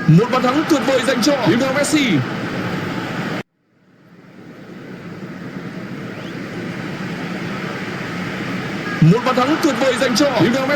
Một bàn thắng tuyệt vời dành cho Lionel Messi. Một bàn thắng tuyệt vời dành cho Lionel Messi.